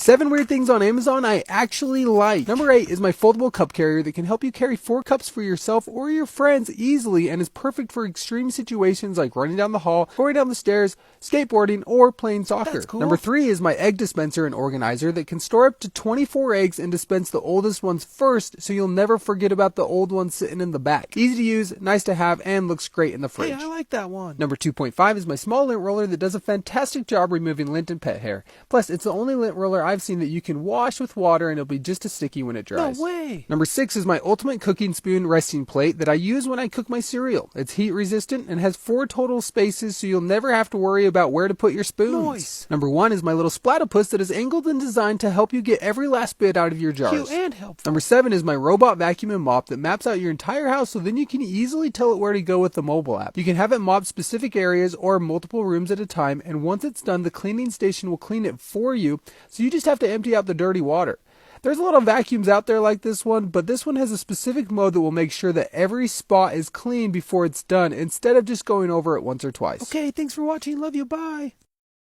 7 weird things on Amazon I actually like. Number 8 is my foldable cup carrier that can help you carry 4 cups for yourself or your friends easily and is perfect for extreme situations like running down the hall, going down the stairs, skateboarding, or playing soccer. That's cool. Number 3 is my egg dispenser and organizer that can store up to 24 eggs and dispense the oldest ones first so you'll never forget about the old ones sitting in the back. Easy to use, nice to have, and looks great in the fridge. Hey, I like that one. Number 2.5 is my small lint roller that does a fantastic job removing lint and pet hair. Plus, it's the only lint roller I've seen that you can wash with water and it'll be just as sticky when it dries. No way. Number 6 is my ultimate cooking spoon resting plate that I use when I cook my cereal. It's heat resistant and has 4 total spaces so you'll never have to worry about where to put your spoons. Nice. Number 1 is my little splatopus that is angled and designed to help you get every last bit out of your jars. Cute and helpful. Number 7 is my robot vacuum and mop that maps out your entire house so then you can easily tell it where to go with the mobile app. You can have it mop specific areas or multiple rooms at a time, and once it's done, the cleaning station will clean it for you, so you just have to empty out the dirty water. There's a lot of vacuums out there like this one, but this one has a specific mode that will make sure that every spot is clean before it's done, instead of just going over it once or twice. Okay, thanks for watching. Love you. Bye.